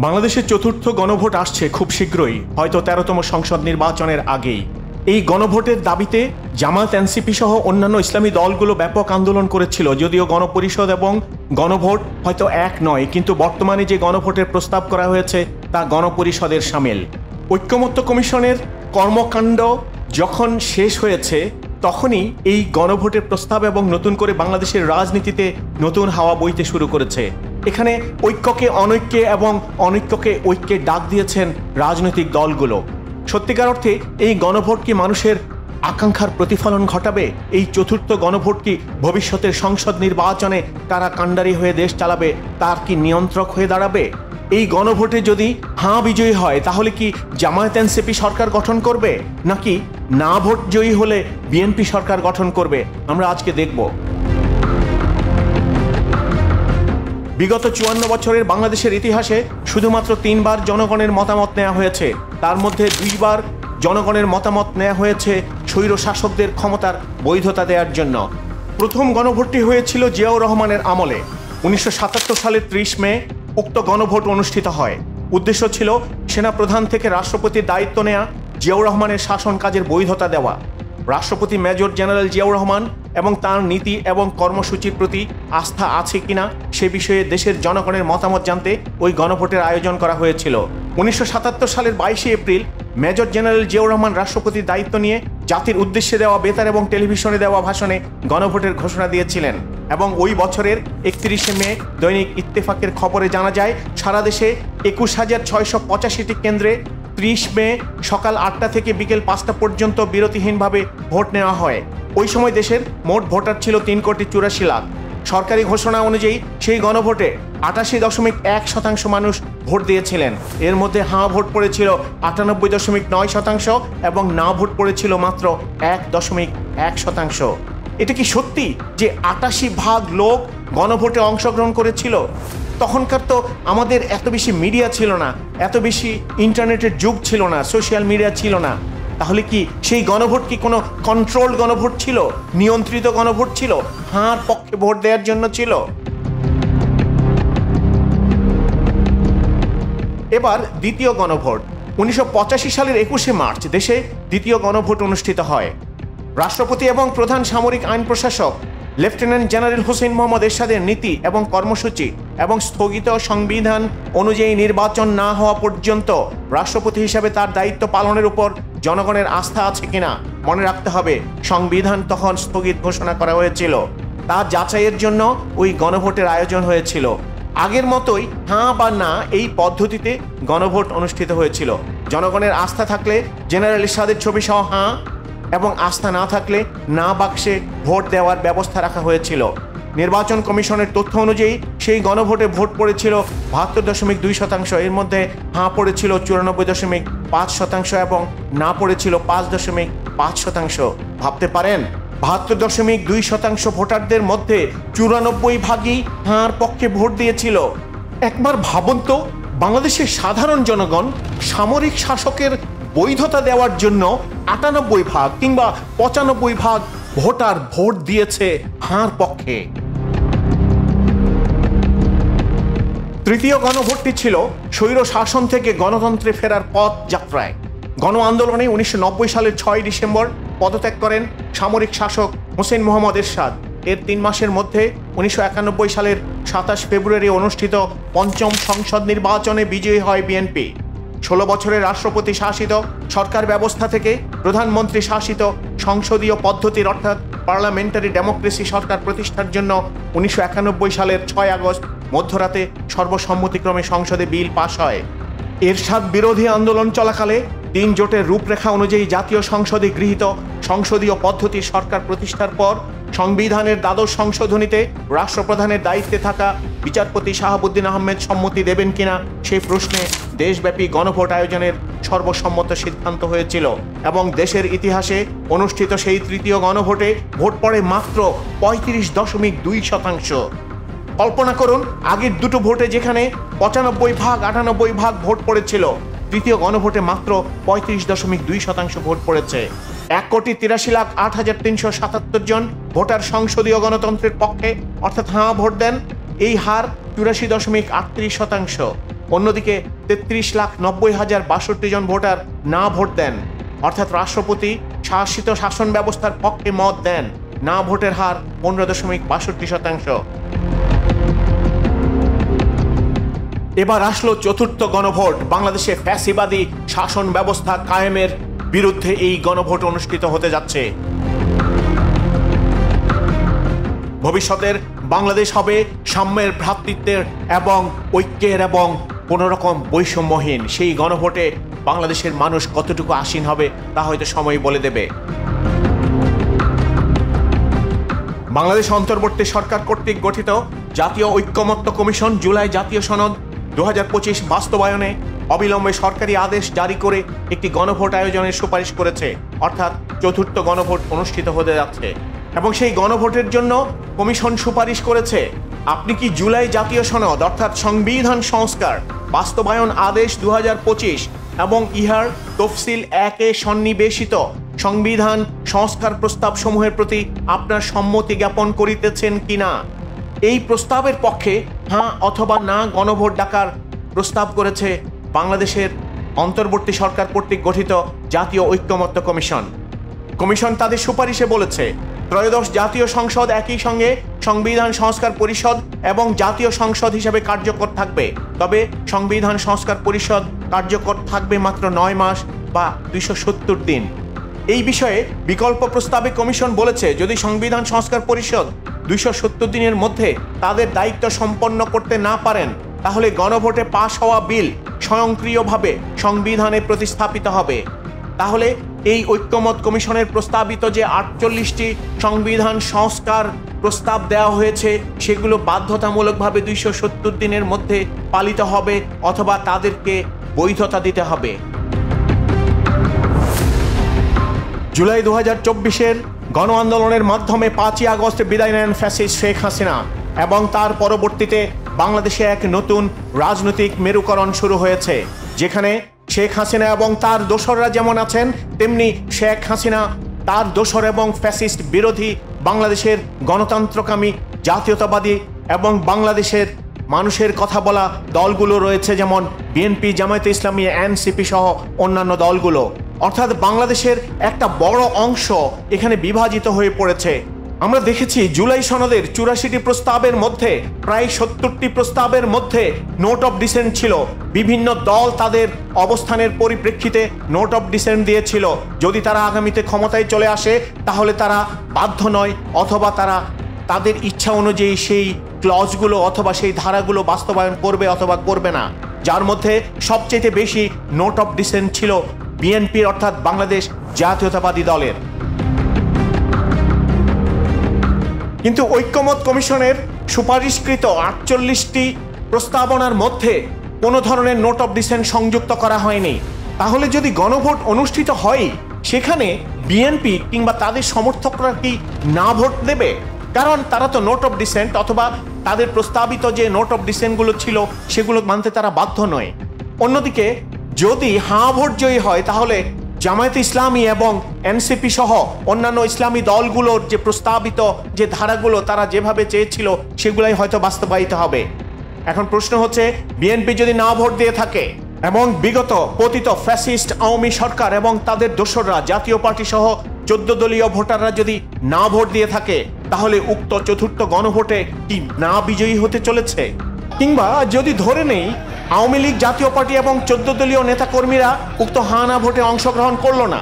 বাংলাদেশের চতুর্থ গণভোট আসছে খুব শীঘ্রই, হয়তো 13তম সংসদ নির্বাচনের আগেই। এই গণভোটের দাবিতে জামায়াত, এনসিপি সহ অন্যান্য ইসলামী দলগুলো ব্যাপক আন্দোলন করেছিল। যদিও গণপরিষদ এবং গণভোট হয়তো এক নয়, কিন্তু বর্তমানে যে গণভোটের প্রস্তাব করা হয়েছে তা গণপরিষদের সামিল। ঐক্যমত্য কমিশনের কর্মকাণ্ড যখন শেষ হয়েছে তখনই এই গণভোটের প্রস্তাব এবং নতুন করে বাংলাদেশের রাজনীতিতে নতুন হাওয়া বইতে শুরু করেছে। এখানে ঐক্যকে অনৈক্যে এবং অনৈক্যকে ঐক্যে ডাক দিয়েছেন রাজনৈতিক দলগুলো। সত্যিকার অর্থে এই গণভোট কি মানুষের আকাঙ্ক্ষার প্রতিফলন ঘটাবে? এই চতুর্থ গণভোট কি ভবিষ্যতের সংসদ নির্বাচনে কারা কাণ্ডারি হয়ে দেশ চালাবে তার কি নিয়ন্ত্রক হয়ে দাঁড়াবে? এই গণভোটে যদি হাঁ বিজয়ী হয় তাহলে কি জামায়াত এনসিপি সরকার গঠন করবে, নাকি না ভোট জয়ী হলে বিএনপি সরকার গঠন করবে? আমরা আজকে দেখব। বিগত 54 বছরের বাংলাদেশের ইতিহাসে শুধুমাত্র 3 বার জনগণের মতামত নেওয়া হয়েছে। তার মধ্যে 2 বার জনগণের মতামত নেওয়া হয়েছে স্বৈর শাসকদের ক্ষমতার বৈধতা দেওয়ার জন্য। প্রথম গণভোটটি হয়েছিল জিয়াউর রহমানের আমলে। 1977 সালের 30 মে উক্ত গণভোট অনুষ্ঠিত হয়। উদ্দেশ্য ছিল সেনাপ্রধান থেকে রাষ্ট্রপতির দায়িত্ব নেওয়া, জিয়াউর রহমানের শাসন কাজের বৈধতা দেওয়া। রাষ্ট্রপতি মেজর জেনারেল জিয়াউর রহমান এবং তার নীতি এবং কর্মসূচির প্রতি আস্থা আছে কিনা সে বিষয়ে দেশের জনগণের মতামত জানতে ওই গণভোটের আয়োজন করা হয়েছিল। 1977 সালের 22 April major general Ziaur Rahman রাষ্ট্রপতির দায়িত্ব নিয়ে জাতির উদ্দেশ্যে দেওয়া বেতার এবং টেলিভিশনে দেওয়া ভাষণে গণভোটের ঘোষণা দিয়েছিলেন। এবং ওই বছরের 31 মে দৈনিক ইত্তেফাকের খবরে জানা যায় সারা দেশে 21,685টি কেন্দ্রে 30 মে সকাল 8টা থেকে বিকেল 5টা পর্যন্ত বিরতিহীনভাবে ভোট নেওয়া হয়। ওই সময় দেশের মোট ভোটার ছিল 3,84,00,000। সরকারি ঘোষণা অনুযায়ী সেই গণভোটে 88.1% মানুষ ভোট দিয়েছিলেন। এর মধ্যে হাঁ ভোট পড়েছিল 98.9% এবং না ভোট পড়েছিল মাত্র 1.1%। এটা কি সত্যি যে 88% লোক গণভোটে অংশগ্রহণ করেছিল? তখনকার তো আমাদের এত বেশি মিডিয়া ছিল না, এত বেশি ইন্টারনেটের যুগ ছিল না, সোশ্যাল মিডিয়া ছিল না। তাহলে কি সেই গণভোট কি কোনো কন্ট্রোল গণভোট ছিল, নিয়ন্ত্রিত গণভোট ছিল, হাঁর পক্ষে ভোট দেওয়ার জন্য ছিল? এবার দ্বিতীয় গণভোট। 1985 সালের 21 মার্চ দেশে দ্বিতীয় গণভোট অনুষ্ঠিত হয়। রাষ্ট্রপতি এবং প্রধান সামরিক আইন প্রশাসক লেফটেন্যান্ট জেনারেল হোসেন মোহাম্মদ এরশাদের নীতি এবং কর্মসূচি এবং স্থগিত সংবিধান অনুযায়ী নির্বাচন না হওয়া পর্যন্ত রাষ্ট্রপতি হিসাবে তার দায়িত্ব পালনের উপর জনগণের আস্থা আছে কিনা মনে রাখতে হবে। সংবিধান তখন স্থগিত ঘোষণা করা হয়েছিল। তা যাচাইয়ের জন্য ওই গণভোটের আয়োজন হয়েছিল। আগের মতোই হাঁ বা না এই পদ্ধতিতে গণভোট অনুষ্ঠিত হয়েছিল। জনগণের আস্থা থাকলে জেনারেল এরশাদের ছবি সহ হাঁ এবং আস্থা না থাকলে না বাক্সে ভোট দেওয়ার ব্যবস্থা রাখা হয়েছিল। নির্বাচন কমিশনের তথ্য অনুযায়ী সেই গণভোটে ভোট পড়েছিল 72.2%। এর মধ্যে হাঁ পড়েছিল 94.5% এবং না পড়েছিল 5.5%। ভাবতে পারেন 72.2% ভোটারদের মধ্যে 94% হাঁর পক্ষে ভোট দিয়েছিল। একবার ভাবুন তো, বাংলাদেশের সাধারণ জনগণ সামরিক শাসকের বৈধতা দেওয়ার জন্য 98% কিংবা 95% ভোটার ভোট দিয়েছে হাঁর পক্ষে। তৃতীয় গণভোটটি ছিল স্বৈর শাসন থেকে গণতন্ত্রে ফেরার পথ যাত্রায়। গণ আন্দোলনে 1990 সালের 6 ডিসেম্বর পদত্যাগ করেন সামরিক শাসক হোসেন মোহাম্মদ এরশাদ। এর 3 মাসের মধ্যে 1991 সালের 27 ফেব্রুয়ারি অনুষ্ঠিত পঞ্চম সংসদ নির্বাচনে বিজয়ী হয় বিএনপি। 16 বছরের রাষ্ট্রপতি শাসিত সরকার ব্যবস্থা থেকে প্রধানমন্ত্রী শাসিত সংসদীয় পদ্ধতির অর্থাৎ পার্লামেন্টারি ডেমোক্রেসি সরকার প্রতিষ্ঠার জন্য 1991 সালের 6 আগস্ট মধ্যরাতে সর্বসম্মতিক্রমে সংসদে বিল পাশ হয়। এরশাদ বিরোধী আন্দোলন চলাকালে 3 জোটের রূপরেখা অনুযায়ী জাতীয় সংসদে গৃহীত সংসদীয় পদ্ধতির সরকার প্রতিষ্ঠার পর সংবিধানের দ্বাদশ সংশোধনীতে রাষ্ট্রপ্রধানের দায়িত্বে থাকা বিচারপতি শাহাবুদ্দিন আহমেদ সম্মতি দেবেন কিনা সেই প্রশ্নে দেশব্যাপী গণভোট আয়োজনের সর্বসম্মত সিদ্ধান্ত হয়েছিল এবং দেশের ইতিহাসে অনুষ্ঠিত সেই তৃতীয় গণভোটে ভোট পড়ে মাত্র 35.2%। কল্পনা করুন, আগের দুটো ভোটে যেখানে 95-98% ভোট পড়েছিল, তৃতীয় গণভোটে মাত্র 35.2% ভোট পড়েছে। 1,83,08,377 জন ভোটার সংসদীয় গণতন্ত্রের পক্ষে অর্থাৎ হাঁ ভোট দেন। এই হার 84.38%। অন্যদিকে 33,90,062 জন ভোটার না ভোট দেন, অর্থাৎ রাষ্ট্রপতি শাসিত শাসন ব্যবস্থার পক্ষে মত দেন। না ভোটের হার 15.62%। এবার আসলো চতুর্থ গণভোট। বাংলাদেশে ফ্যাসিবাদী শাসন ব্যবস্থা কায়েমের বিরুদ্ধে এই গণভোট অনুষ্ঠিত হতে যাচ্ছে। ভবিষ্যতের বাংলাদেশ হবে সাম্যের, ভ্রাতৃত্বের এবং ঐক্যের এবং কোনো রকম বৈষম্যহীন। সেই গণভোটে বাংলাদেশের মানুষ কতটুকু আসীন হবে তা হয়তো সময় বলে দেবে। বাংলাদেশ অন্তর্বর্তী সরকার কর্তৃক গঠিত জাতীয় ঐক্যমত্য কমিশন জুলাই জাতীয় সনদ 2025 বাস্তবায়নে অবিলম্বে সরকারি আদেশ জারি করে একটি গণভোট আয়োজনের সুপারিশ করেছে, অর্থাৎ চতুর্থ গণভোট অনুষ্ঠিত হতে যাচ্ছে। এবং সেই গণভোটের জন্য কমিশন সুপারিশ করেছে, আপনি কি জুলাই জাতীয় সনদ অর্থাৎ সংবিধান সংস্কার বাস্তবায়ন আদেশ 2025 এবং ইহার তফসিল 1-এ সন্নিবেশিত সংবিধান সংস্কার প্রস্তাব সমূহের প্রতি আপনার সম্মতি জ্ঞাপন করিতেছেন কিনা? এই প্রস্তাবের পক্ষে হ্যাঁ অথবা না গণভোট ডাকার প্রস্তাব করেছে বাংলাদেশের অন্তর্বর্তী সরকার কর্তৃক গঠিত জাতীয় ঐক্যমত্য কমিশন। কমিশন তাদের সুপারিশে বলেছে, ত্রয়োদশ জাতীয় সংসদ একই সঙ্গে সংবিধান সংস্কার পরিষদ এবং জাতীয় সংসদ হিসেবে কার্যকর থাকবে। তবে সংবিধান সংস্কার পরিষদ কার্যকর থাকবে মাত্র 9 মাস বা 270 দিন। এই বিষয়ে বিকল্প প্রস্তাবে কমিশন বলেছে, যদি সংবিধান সংস্কার পরিষদ 270 দিনের মধ্যে তাদের দায়িত্ব সম্পন্ন করতে না পারেন, তাহলে গণভোটে পাশ হওয়া বিল স্বয়ংক্রিয়ভাবে সংবিধানে প্রতিস্থাপিত হবে। তাহলে এই ঐক্যমত কমিশনের প্রস্তাবিত যে 48টি সংবিধান সংস্কার প্রস্তাব দেওয়া হয়েছে সেগুলো বাধ্যতামূলকভাবে 270 দিনের মধ্যে পালিত হবে অথবা তাদেরকে বৈধতা দিতে হবে। জুলাই 2024-এর গণ আন্দোলনের মাধ্যমে 5ই আগস্ট বিদায় নেন ফ্যাসিস্ট শেখ হাসিনা এবং তার পরবর্তীতে বাংলাদেশে এক নতুন রাজনৈতিক মেরুকরণ শুরু হয়েছে, যেখানে শেখ হাসিনা এবং তার দোসররা যেমন আছেন, তেমনি শেখ হাসিনা তার দোসর এবং ফ্যাসিস্ট বিরোধী বাংলাদেশের গণতন্ত্রকামী, জাতীয়তাবাদী এবং বাংলাদেশের মানুষের কথা বলা দলগুলো রয়েছে, যেমন বিএনপি, জামায়াতে ইসলামী, এনসিপি সহ অন্যান্য দলগুলো। অর্থাৎ বাংলাদেশের একটা বড় অংশ এখানে বিভাজিত হয়ে পড়েছে। আমরা দেখেছি জুলাই সনদের 84টি প্রস্তাবের মধ্যে প্রায় 70টি প্রস্তাবের মধ্যে নোট অফ ডিসেন্ট ছিল। বিভিন্ন দল তাদের অবস্থানের পরিপ্রেক্ষিতে নোট অফ ডিসেন্ট দিয়েছিল। যদি তারা আগামীতে ক্ষমতায় চলে আসে তাহলে তারা বাধ্য নয় অথবা তারা তাদের ইচ্ছা অনুযায়ী সেই ক্লজগুলো অথবা সেই ধারাগুলো বাস্তবায়ন করবে অথবা করবে না। যার মধ্যে সবচেয়ে বেশি নোট অফ ডিসেন্ট ছিল বিএনপি অর্থাৎ বাংলাদেশ জাতীয়তাবাদী দলের। কিন্তু ঐক্যমত কমিশনের সুপারিশকৃত 48টি প্রস্তাবনার মধ্যে কোনো ধরনের নোট অফ ডিসেন্ট সংযুক্ত করা হয়নি। তাহলে যদি গণভোট অনুষ্ঠিত হয়, সেখানে বিএনপি কিংবা তাদের সমর্থকরা কি না ভোট দেবে? কারণ তারা তো নোট অফ ডিসেন্ট অথবা তাদের প্রস্তাবিত যে নোট অফ ডিসেন্টগুলো ছিল সেগুলো মানতে তারা বাধ্য নয়। অন্যদিকে যদি হাঁ ভোট জয়ী হয়, তাহলে জামায়াতে ইসলামী এবং এনসিপি সহ অন্যান্য ইসলামী দলগুলোর যে প্রস্তাবিত যে ধারাগুলো তারা যেভাবে চেয়েছিল সেগুলাই হয়তো বাস্তবায়িত হবে। এখন প্রশ্ন হচ্ছে, বিএনপি যদি না ভোট দিয়ে থাকে এবং বিগত পতিত ফ্যাসিস্ট আওয়ামী সরকার এবং তাদের দোসররা জাতীয় পার্টি সহ 14 দলীয় ভোটাররা যদি না ভোট দিয়ে থাকে, তাহলে উক্ত চতুর্থ গণভোটে কি না বিজয়ী হতে চলেছে? কিংবা যদি ধরে নেই আওয়ামী লীগ, জাতীয় পার্টি এবং 14 দলীয় নেতাকর্মীরা উক্ত হ্যাঁ না ভোটে অংশগ্রহণ করলো না,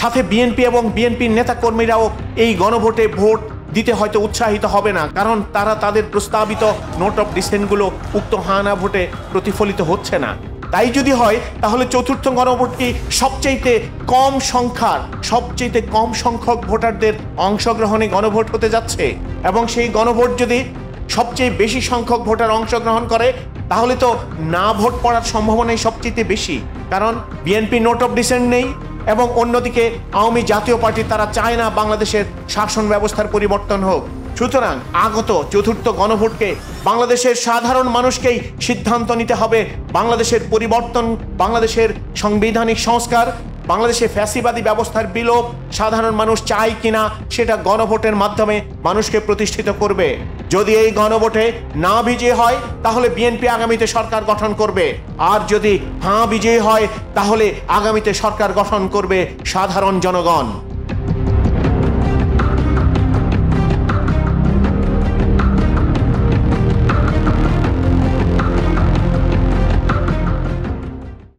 সাথে বিএনপি এবং বিএনপির নেতাকর্মীরাও এই গণভোটে ভোট দিতে হয়তো উৎসাহিত হবে না, কারণ তারা তাদের প্রস্তাবিত নোট অফ ডিসেন্টগুলো উক্ত হ্যাঁ না ভোটে প্রতিফলিত হচ্ছে না। তাই যদি হয়, তাহলে চতুর্থ গণভোটটি সবচেয়ে কম সংখ্যক ভোটারদের অংশগ্রহণে গণভোট হতে যাচ্ছে। এবং সেই গণভোট যদি সবচেয়ে বেশি সংখ্যক ভোটার অংশগ্রহণ করে, তাহলে তো না ভোট পড়ার সম্ভাবনাই সবচেয়ে বেশি, কারণ বিএনপি নোট অফ ডিসেন্ট নেই এবং অন্যদিকে আওয়ামী জাতীয় পার্টি তারা চায় না বাংলাদেশের শাসন ব্যবস্থার পরিবর্তন হোক। সুতরাং আগত চতুর্থ গণভোটকে বাংলাদেশের সাধারণ মানুষকেই সিদ্ধান্ত নিতে হবে বাংলাদেশের পরিবর্তন, বাংলাদেশের সাংবিধানিক সংস্কার, বাংলাদেশে ফ্যাসিবাদী ব্যবস্থার বিলোপ সাধারণ মানুষ চায় কিনা সেটা গণভোটের মাধ্যমে মানুষকে প্রতিষ্ঠিত করবে। যদি এই গণভোটে না বিজয়ী হয় তাহলে বিএনপি আগামীতে সরকার গঠন করবে, আর যদি হ্যাঁ বিজয়ী হয় তাহলে আগামীতে সরকার গঠন করবে সাধারণ জনগণ।